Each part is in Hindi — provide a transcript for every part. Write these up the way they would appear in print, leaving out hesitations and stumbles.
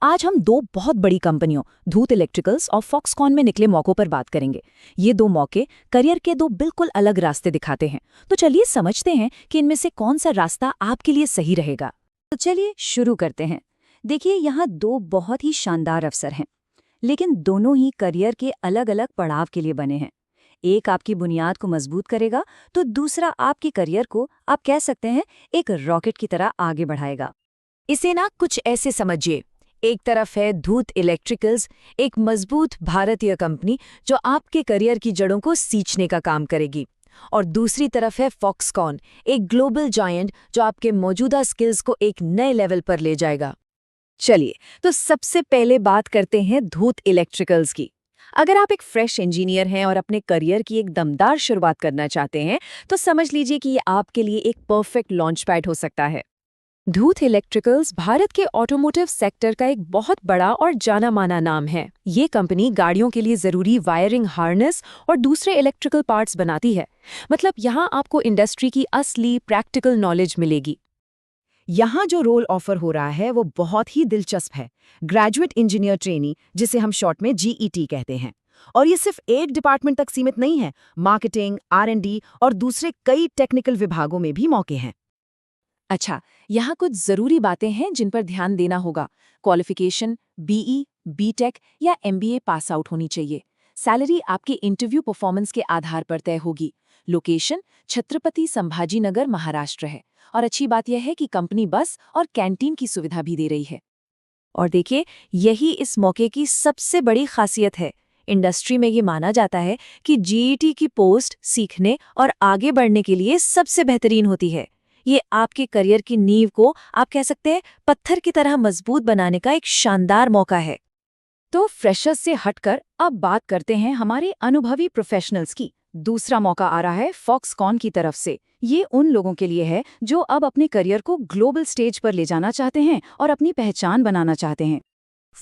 आज हम दो बहुत बड़ी कंपनियों धूत इलेक्ट्रिकल्स और फॉक्सकॉन में निकले मौकों पर बात करेंगे। ये दो मौके करियर के दो बिल्कुल अलग रास्ते दिखाते हैं। तो चलिए समझते हैं कि इनमें से कौन सा रास्ता आपके लिए सही रहेगा। तो चलिए शुरू करते हैं। देखिए, यहाँ दो बहुत ही शानदार अवसर हैं, लेकिन दोनों ही करियर के अलग अलग पड़ाव के लिए बने हैं। एक आपकी बुनियाद को मजबूत करेगा, तो दूसरा आपके करियर को, आप कह सकते हैं, एक रॉकेट की तरह आगे बढ़ाएगा। इसे ना कुछ ऐसे समझिए, एक तरफ है धूत इलेक्ट्रिकल्स, एक मजबूत भारतीय कंपनी जो आपके करियर की जड़ों को सींचने का काम करेगी, और दूसरी तरफ है फॉक्सकॉन, एक ग्लोबल जायंट जो आपके मौजूदा स्किल्स को एक नए लेवल पर ले जाएगा। चलिए, तो सबसे पहले बात करते हैं धूत इलेक्ट्रिकल्स की। अगर आप एक फ्रेश इंजीनियर हैं और अपने करियर की एक दमदार शुरुआत करना चाहते हैं, तो समझ लीजिए कि ये आपके लिए एक परफेक्ट लॉन्च पैड हो सकता है। धूत इलेक्ट्रिकल्स भारत के ऑटोमोटिव सेक्टर का एक बहुत बड़ा और जाना माना नाम है। ये कंपनी गाड़ियों के लिए जरूरी वायरिंग हार्नेस और दूसरे इलेक्ट्रिकल पार्ट्स बनाती है। मतलब यहाँ आपको इंडस्ट्री की असली प्रैक्टिकल नॉलेज मिलेगी। यहाँ जो रोल ऑफर हो रहा है वो बहुत ही दिलचस्प है, ग्रेजुएट इंजीनियर ट्रेनी, जिसे हम शॉर्ट में GET कहते हैं। और ये सिर्फ एक डिपार्टमेंट तक सीमित नहीं है, मार्केटिंग, R&D और दूसरे कई टेक्निकल विभागों में भी मौके हैं। अच्छा, यहाँ कुछ जरूरी बातें हैं जिन पर ध्यान देना होगा। क्वालिफिकेशन BE, BTech या MBA पास आउट होनी चाहिए। सैलरी आपके इंटरव्यू परफॉर्मेंस के आधार पर तय होगी। लोकेशन छत्रपति संभाजी नगर, महाराष्ट्र है। और अच्छी बात यह है कि कंपनी बस और कैंटीन की सुविधा भी दे रही है। और देखिए, यही इस मौके की सबसे बड़ी खासियत है। इंडस्ट्री में ये माना जाता है कि GET की पोस्ट सीखने और आगे बढ़ने के लिए सबसे बेहतरीन होती है। ये आपके करियर की नींव को, आप कह सकते हैं, पत्थर की तरह मजबूत बनाने का एक शानदार मौका है। तो फ्रेशर्स से हटकर अब बात करते हैं हमारे अनुभवी प्रोफेशनल्स की। दूसरा मौका आ रहा है फॉक्सकॉन की तरफ से। ये उन लोगों के लिए है जो अब अपने करियर को ग्लोबल स्टेज पर ले जाना चाहते हैं और अपनी पहचान बनाना चाहते हैं।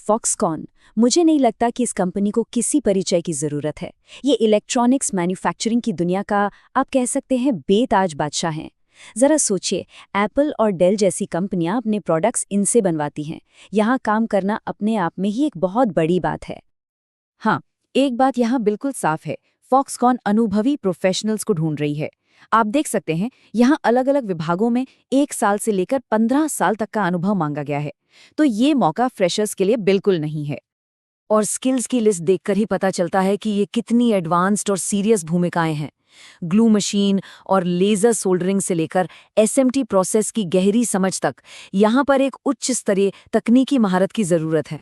फॉक्सकॉन, मुझे नहीं लगता कि इस कंपनी को किसी परिचय की जरूरत है। ये इलेक्ट्रॉनिक्स मैन्युफैक्चरिंग की दुनिया का, आप कह सकते हैं, बेताज बादशाह हैं। जरा सोचिए, एप्पल और डेल जैसी कंपनियां अपने प्रोडक्ट्स इनसे बनवाती हैं। यहाँ काम करना अपने आप में ही एक बहुत बड़ी बात है। हाँ, एक बात यहाँ बिल्कुल साफ है, फॉक्सकॉन अनुभवी प्रोफेशनल्स को ढूंढ रही है। आप देख सकते हैं, यहाँ अलग अलग विभागों में 1 साल से लेकर 15 साल तक का अनुभव मांगा गया है। तो ये मौका फ्रेशर्स के लिए बिल्कुल नहीं है। और स्किल्स की लिस्ट देखकर ही पता चलता है कि ये कितनी एडवांस्ड और सीरियस भूमिकाएं हैं। ग्लू मशीन और लेजर सोल्डरिंग से लेकर SMT प्रोसेस की गहरी समझ तक, यहाँ पर एक उच्च स्तरीय तकनीकी महारत की जरूरत है।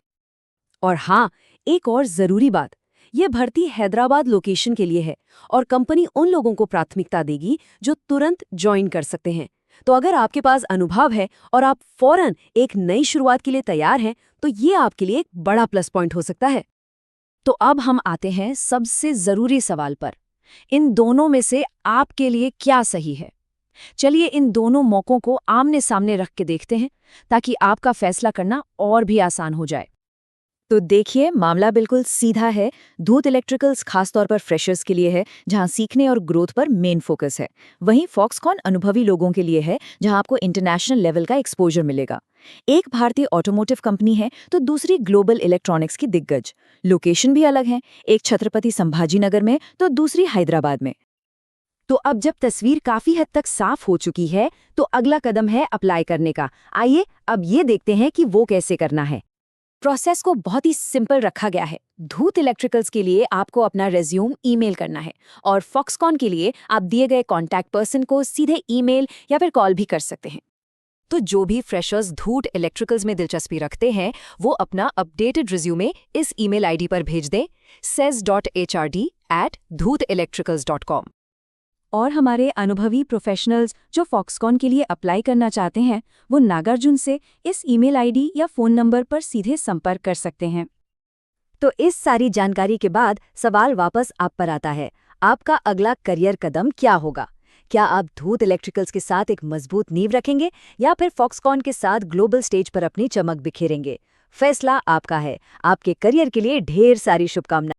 और हाँ, एक और जरूरी बात, यह भर्ती हैदराबाद लोकेशन के लिए है और कंपनी उन लोगों को प्राथमिकता देगी जो तुरंत ज्वाइन कर सकते हैं। तो अगर आपके पास अनुभव है और आप फौरन एक नई शुरुआत के लिए तैयार हैं, तो ये आपके लिए एक बड़ा प्लस पॉइंट हो सकता है। तो अब हम आते हैं सबसे जरूरी सवाल पर, इन दोनों में से आपके लिए क्या सही है। चलिए इन दोनों मौकों को आमने सामने रख के देखते हैं, ताकि आपका फैसला करना और भी आसान हो जाए। तो देखिए, मामला बिल्कुल सीधा है। धूत इलेक्ट्रिकल्स खासतौर पर फ्रेशर्स के लिए है, जहां सीखने और ग्रोथ पर मेन फोकस है। वहीं फॉक्सकॉन अनुभवी लोगों के लिए है, जहां आपको इंटरनेशनल लेवल का एक्सपोजर मिलेगा। एक भारतीय ऑटोमोटिव कंपनी है तो दूसरी ग्लोबल इलेक्ट्रॉनिक्स की दिग्गज। लोकेशन भी अलग है, एक छत्रपति संभाजी नगर में तो दूसरी हैदराबाद में। तो अब जब तस्वीर काफी हद तक साफ हो चुकी है, तो अगला कदम है अप्लाई करने का। आइए अब ये देखते हैं कि वो कैसे करना है। प्रोसेस को बहुत ही सिंपल रखा गया है। धूत इलेक्ट्रिकल्स के लिए आपको अपना रेज्यूम ईमेल करना है, और फॉक्सकॉन के लिए आप दिए गए कॉन्टैक्ट पर्सन को सीधे ईमेल या फिर कॉल भी कर सकते हैं। तो जो भी फ्रेशर्स धूत इलेक्ट्रिकल्स में दिलचस्पी रखते हैं, वो अपना अपडेटेड रिज्यूमे इस ईमेल आईडी पर भेज दें, ses.hrd@dhootelectricals.com। और हमारे अनुभवी प्रोफेशनल्स जो फॉक्सकॉन के लिए अप्लाई करना चाहते हैं, वो नागार्जुन से इस ईमेल आईडी या फ़ोन नंबर पर सीधे संपर्क कर सकते हैं। तो इस सारी जानकारी के बाद सवाल वापस आप पर आता है, आपका अगला करियर कदम क्या होगा? क्या आप धूत इलेक्ट्रिकल्स के साथ एक मजबूत नींव रखेंगे या फिर फॉक्सकॉन के साथ ग्लोबल स्टेज पर अपनी चमक बिखेरेंगे? फैसला आपका है। आपके करियर के लिए ढेर सारी शुभकामनाएं।